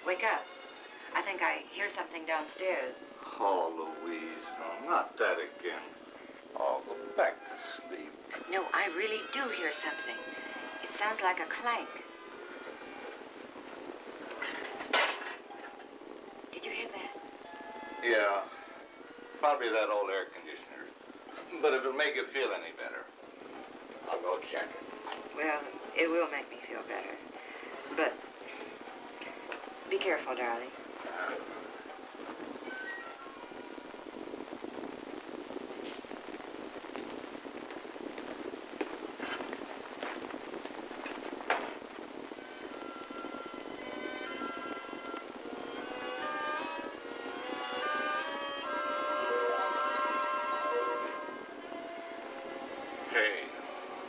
Wake up. I think I hear something downstairs. Oh, Louise, no, not that again. Oh, go back to sleep. No, I really do hear something. It sounds like a clank. Did you hear that? Yeah, probably that old air conditioner. But if it'll make you feel any better, I'll go check it. Well, it will make me feel better. But be careful, darling. Hey,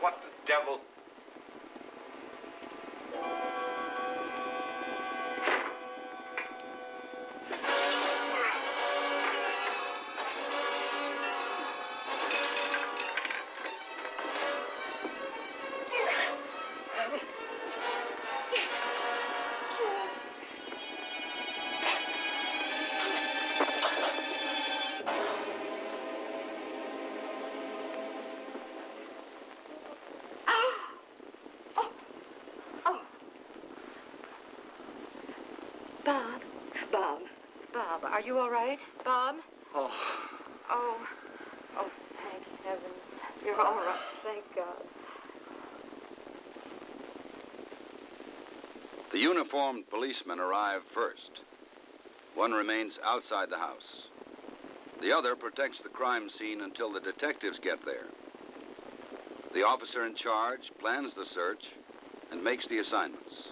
what the devil? Bob, are you all right? Bob? Oh. Oh, thank heavens. You're all right. Thank God. The uniformed policemen arrive first. One remains outside the house. The other protects the crime scene until the detectives get there. The officer in charge plans the search and makes the assignments.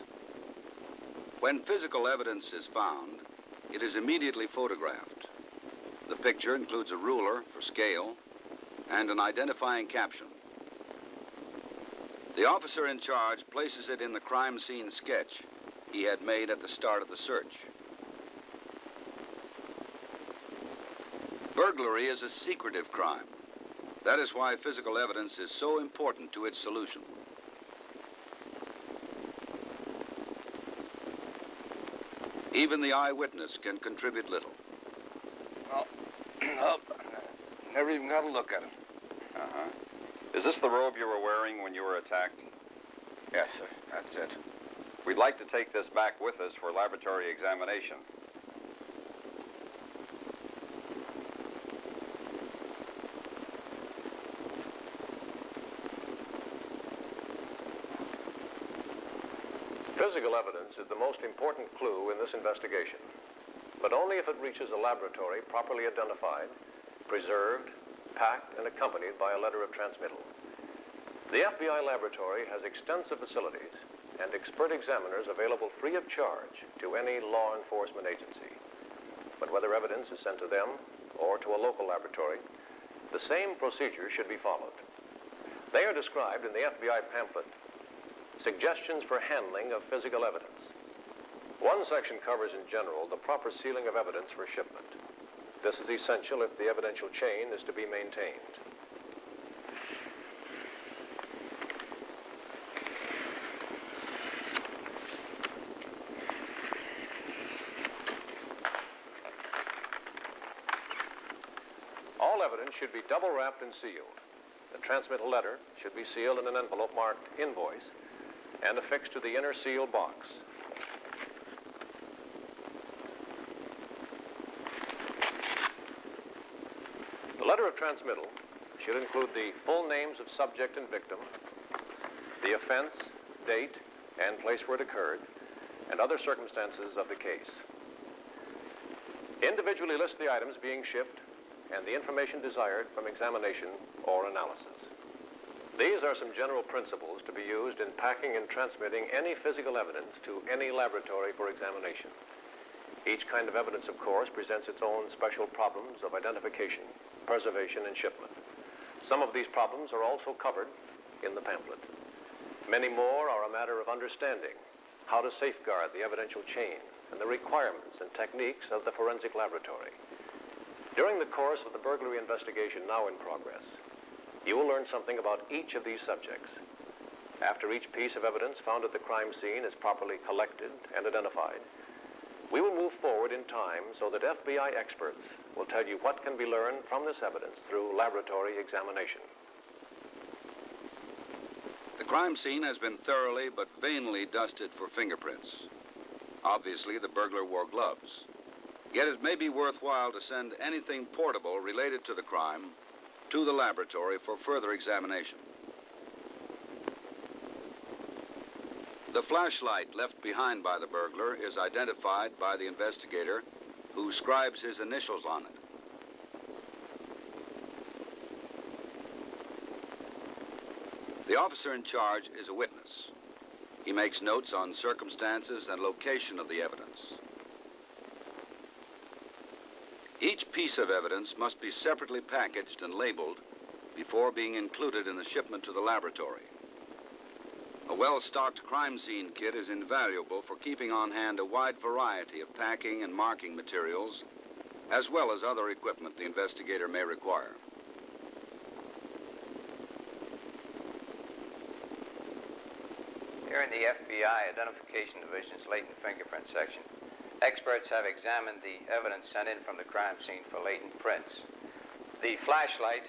When physical evidence is found, it is immediately photographed. The picture includes a ruler for scale and an identifying caption. The officer in charge places it in the crime scene sketch he had made at the start of the search. Burglary is a secretive crime. That is why physical evidence is so important to its solution. Even the eyewitness can contribute little. Well, never even got a look at it. Uh-huh. Is this the robe you were wearing when you were attacked? Yes, sir, that's it. We'd like to take this back with us for laboratory examination. Physical evidence is the most important clue in this investigation, but only if it reaches a laboratory properly identified, preserved, packed, and accompanied by a letter of transmittal. The FBI laboratory has extensive facilities and expert examiners available free of charge to any law enforcement agency. But whether evidence is sent to them or to a local laboratory, the same procedure should be followed. They are described in the FBI pamphlet, Suggestions for Handling of Physical Evidence. One section covers in general the proper sealing of evidence for shipment. This is essential if the evidential chain is to be maintained. All evidence should be double wrapped and sealed. The transmittal letter should be sealed in an envelope marked invoice and affixed to the inner seal box. The letter of transmittal should include the full names of subject and victim, the offense, date, and place where it occurred, and other circumstances of the case. Individually list the items being shipped and the information desired from examination or analysis. These are some general principles to be used in packing and transmitting any physical evidence to any laboratory for examination. Each kind of evidence, of course, presents its own special problems of identification, preservation, and shipment. Some of these problems are also covered in the pamphlet. Many more are a matter of understanding how to safeguard the evidential chain and the requirements and techniques of the forensic laboratory. During the course of the burglary investigation now in progress, you will learn something about each of these subjects. After each piece of evidence found at the crime scene is properly collected and identified, We will move forward in time so that FBI experts will tell you what can be learned from this evidence through laboratory examination. The crime scene has been thoroughly but vainly dusted for fingerprints. Obviously, the burglar wore gloves. Yet it may be worthwhile to send anything portable related to the crime to the laboratory for further examination. The flashlight left behind by the burglar is identified by the investigator, who scribes his initials on it. The officer in charge is a witness. He makes notes on circumstances and location of the evidence. Each piece of evidence must be separately packaged and labeled before being included in the shipment to the laboratory. A well-stocked crime scene kit is invaluable for keeping on hand a wide variety of packing and marking materials, as well as other equipment the investigator may require. Here in the FBI Identification Division's latent fingerprint section, experts have examined the evidence sent in from the crime scene for latent prints. The flashlight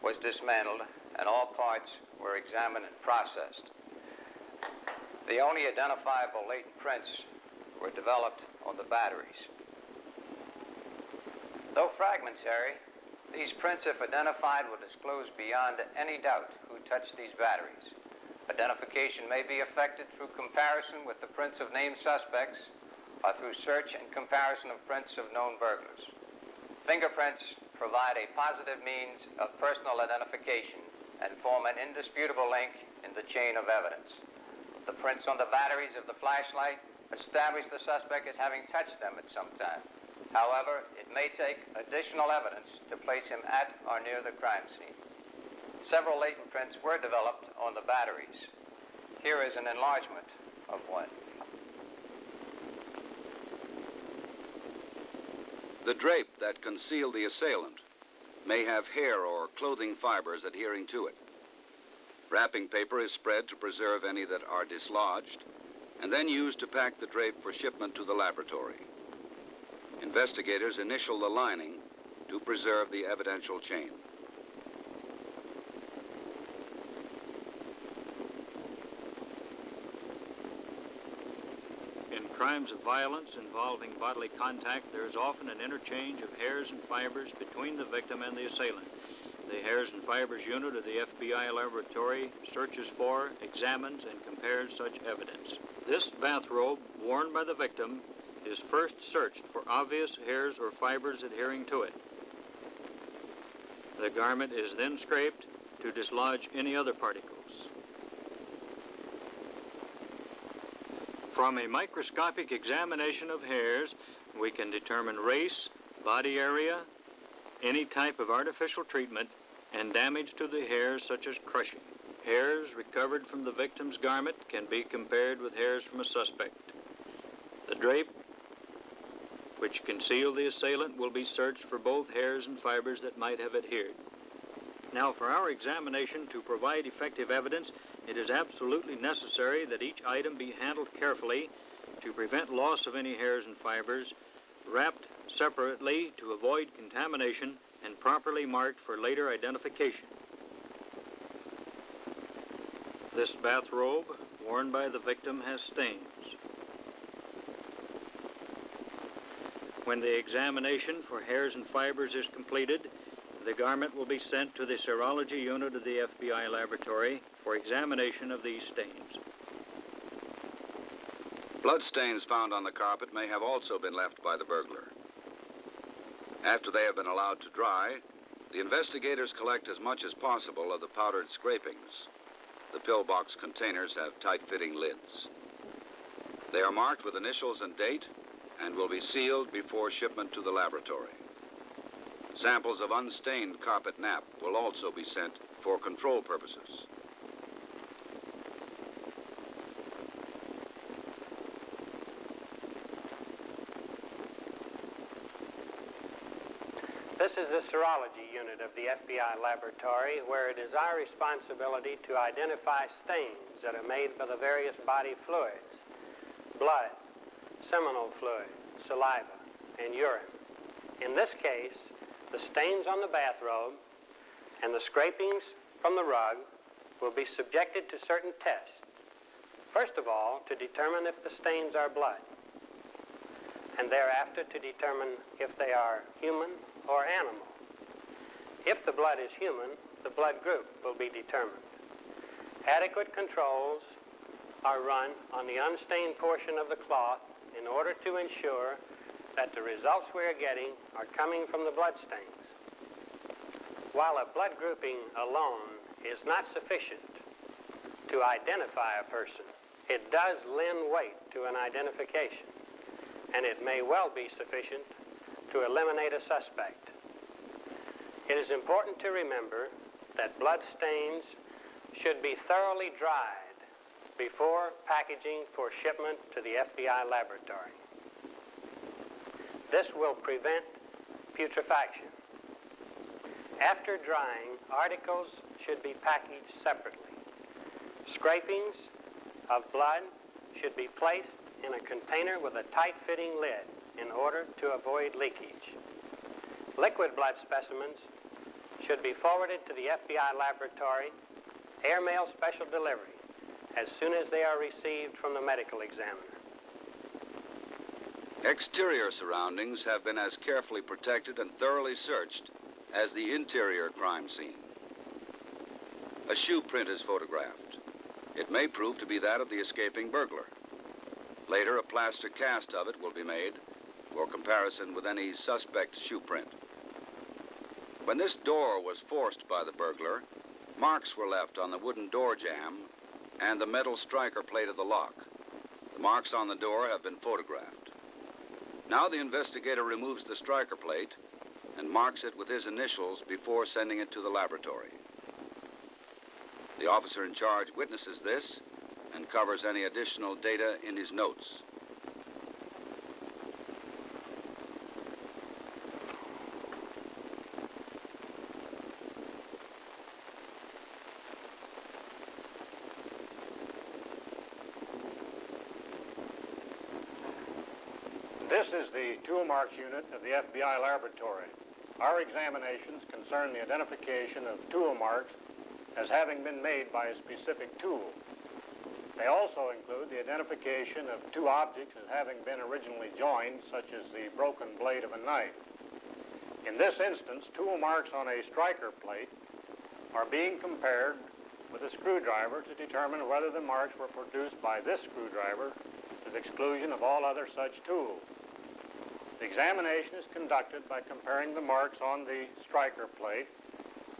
was dismantled and all parts were examined and processed. The only identifiable latent prints were developed on the batteries. Though fragmentary, these prints, if identified, will disclose beyond any doubt who touched these batteries. Identification may be effected through comparison with the prints of named suspects or through search and comparison of prints of known burglars. Fingerprints provide a positive means of personal identification and form an indisputable link in the chain of evidence. The prints on the batteries of the flashlight establish the suspect as having touched them at some time. However, it may take additional evidence to place him at or near the crime scene. Several latent prints were developed on the batteries. Here is an enlargement of one. The drape that concealed the assailant may have hair or clothing fibers adhering to it. Wrapping paper is spread to preserve any that are dislodged, and then used to pack the drape for shipment to the laboratory. Investigators initial the lining to preserve the evidential chain. In crimes of violence involving bodily contact, there is often an interchange of hairs and fibers between the victim and the assailant. The Hairs and Fibers Unit of the FBI laboratory searches for, examines, and compares such evidence. This bathrobe worn by the victim is first searched for obvious hairs or fibers adhering to it. The garment is then scraped to dislodge any other particles. From a microscopic examination of hairs, we can determine race, body area, any type of artificial treatment, and damage to the hairs such as crushing. Hairs recovered from the victim's garment can be compared with hairs from a suspect. The drape which concealed the assailant will be searched for both hairs and fibers that might have adhered. Now, for our examination to provide effective evidence, it is absolutely necessary that each item be handled carefully to prevent loss of any hairs and fibers, wrapped separately to avoid contamination, and properly marked for later identification. This bathrobe, worn by the victim, has stains. When the examination for hairs and fibers is completed, the garment will be sent to the serology unit of the FBI laboratory for examination of these stains. Bloodstains found on the carpet may have also been left by the burglar. After they have been allowed to dry, the investigators collect as much as possible of the powdered scrapings. The pillbox containers have tight-fitting lids. They are marked with initials and date and will be sealed before shipment to the laboratory. Samples of unstained carpet nap will also be sent for control purposes. This is the serology unit of the FBI laboratory, where it is our responsibility to identify stains that are made by the various body fluids: blood, seminal fluid, saliva, and urine. In this case, the stains on the bathrobe and the scrapings from the rug will be subjected to certain tests. First of all, to determine if the stains are blood, and thereafter to determine if they are human or animal. If the blood is human, the blood group will be determined. Adequate controls are run on the unstained portion of the cloth in order to ensure that the results we are getting are coming from the blood stains. While a blood grouping alone is not sufficient to identify a person, it does lend weight to an identification, and it may well be sufficient to eliminate a suspect. It is important to remember that blood stains should be thoroughly dried before packaging for shipment to the FBI laboratory. This will prevent putrefaction. After drying, articles should be packaged separately. Scrapings of blood should be placed in a container with a tight-fitting lid in order to avoid leakage. Liquid blood specimens should be forwarded to the FBI laboratory, airmail special delivery, as soon as they are received from the medical examiner. Exterior surroundings have been as carefully protected and thoroughly searched as the interior crime scene. A shoe print is photographed. It may prove to be that of the escaping burglar. Later, a plaster cast of it will be made for comparison with any suspect's shoe print. When this door was forced by the burglar, marks were left on the wooden door jamb and the metal striker plate of the lock. The marks on the door have been photographed. Now the investigator removes the striker plate and marks it with his initials before sending it to the laboratory. The officer in charge witnesses this and covers any additional data in his notes. This is the tool marks unit of the FBI laboratory. Our examinations concern the identification of tool marks as having been made by a specific tool. They also include the identification of two objects as having been originally joined, such as the broken blade of a knife. In this instance, tool marks on a striker plate are being compared with a screwdriver to determine whether the marks were produced by this screwdriver to the exclusion of all other such tools. The examination is conducted by comparing the marks on the striker plate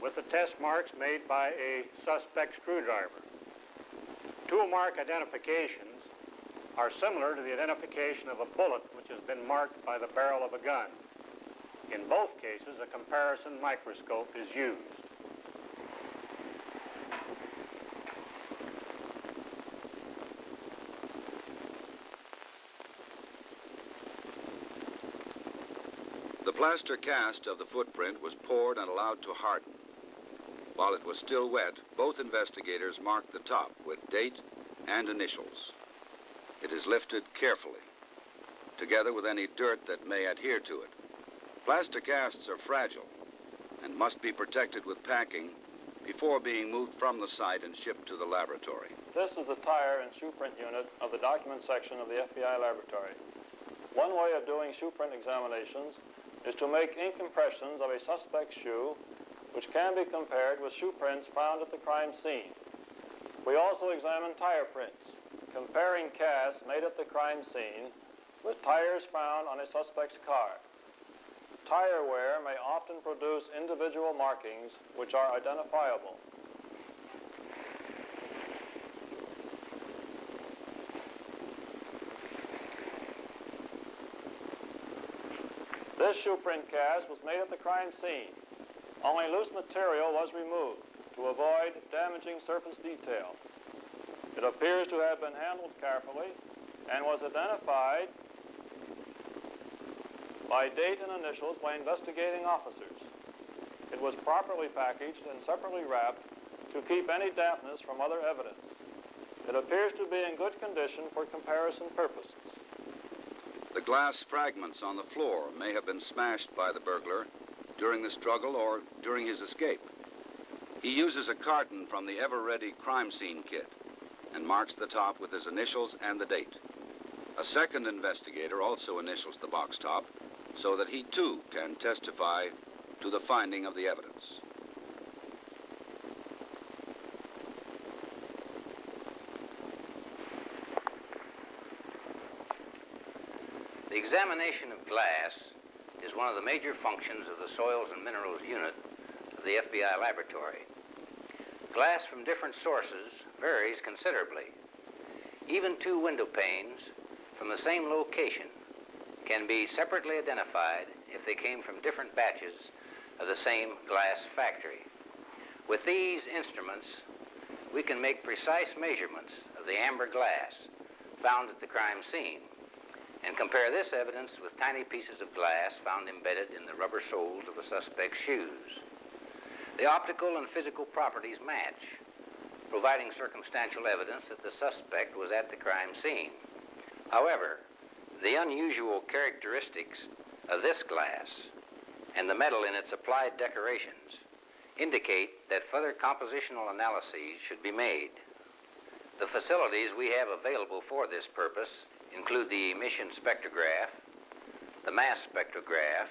with the test marks made by a suspect screwdriver. Tool mark identifications are similar to the identification of a bullet which has been marked by the barrel of a gun. In both cases, a comparison microscope is used. The plaster cast of the footprint was poured and allowed to harden. While it was still wet, both investigators marked the top with date and initials. It is lifted carefully, together with any dirt that may adhere to it. Plaster casts are fragile and must be protected with packing before being moved from the site and shipped to the laboratory. This is the tire and shoe print unit of the document section of the FBI laboratory. One way of doing shoe print examinations is to make ink impressions of a suspect's shoe, which can be compared with shoe prints found at the crime scene. We also examine tire prints, comparing casts made at the crime scene with tires found on a suspect's car. Tire wear may often produce individual markings which are identifiable. This shoe print cast was made at the crime scene. Only loose material was removed to avoid damaging surface detail. It appears to have been handled carefully and was identified by date and initials by investigating officers. It was properly packaged and separately wrapped to keep any dampness from other evidence. It appears to be in good condition for comparison purposes. glass fragments on the floor may have been smashed by the burglar during the struggle or during his escape. He uses a carton from the ever-ready crime scene kit and marks the top with his initials and the date. A second investigator also initials the box top so that he too can testify to the finding of the evidence. The examination of glass is one of the major functions of the Soils and Minerals Unit of the FBI laboratory. Glass from different sources varies considerably. Even two window panes from the same location can be separately identified if they came from different batches of the same glass factory. With these instruments, we can make precise measurements of the amber glass found at the crime scene and compare this evidence with tiny pieces of glass found embedded in the rubber soles of a suspect's shoes. The optical and physical properties match, providing circumstantial evidence that the suspect was at the crime scene. However, the unusual characteristics of this glass and the metal in its applied decorations indicate that further compositional analyses should be made. The facilities we have available for this purpose include the emission spectrograph, the mass spectrograph,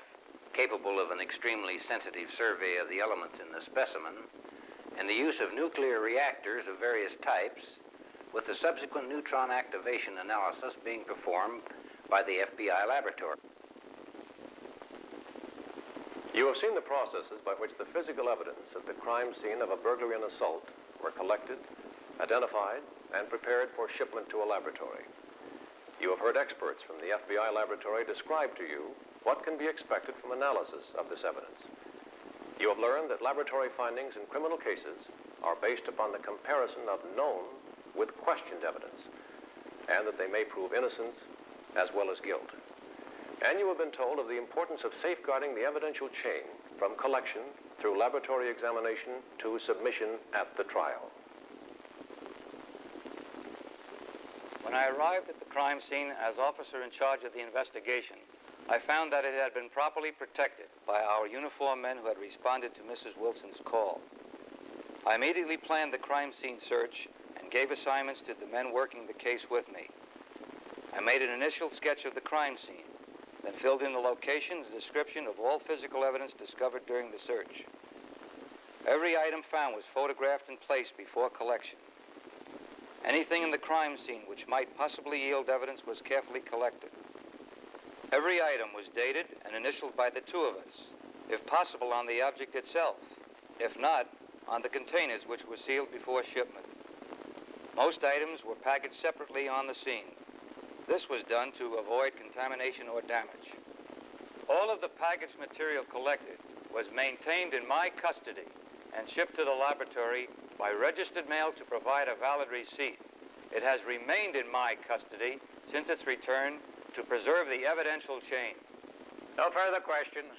capable of an extremely sensitive survey of the elements in the specimen, and the use of nuclear reactors of various types, with the subsequent neutron activation analysis being performed by the FBI laboratory. You have seen the processes by which the physical evidence at the crime scene of a burglary and assault were collected, identified, and prepared for shipment to a laboratory. You have heard experts from the FBI laboratory describe to you what can be expected from analysis of this evidence. You have learned that laboratory findings in criminal cases are based upon the comparison of known with questioned evidence, and that they may prove innocence as well as guilt. And you have been told of the importance of safeguarding the evidential chain from collection through laboratory examination to submission at the trial. When I arrived at the crime scene as officer in charge of the investigation, I found that it had been properly protected by our uniformed men who had responded to Mrs. Wilson's call. I immediately planned the crime scene search and gave assignments to the men working the case with me. I made an initial sketch of the crime scene, then filled in the location and description of all physical evidence discovered during the search. Every item found was photographed and placed before collection. Anything in the crime scene which might possibly yield evidence was carefully collected. Every item was dated and initialed by the two of us, if possible on the object itself, if not, on the containers which were sealed before shipment. Most items were packaged separately on the scene. This was done to avoid contamination or damage. All of the packaged material collected was maintained in my custody and shipped to the laboratory by registered mail to provide a valid receipt. It has remained in my custody since its return to preserve the evidential chain. No further questions.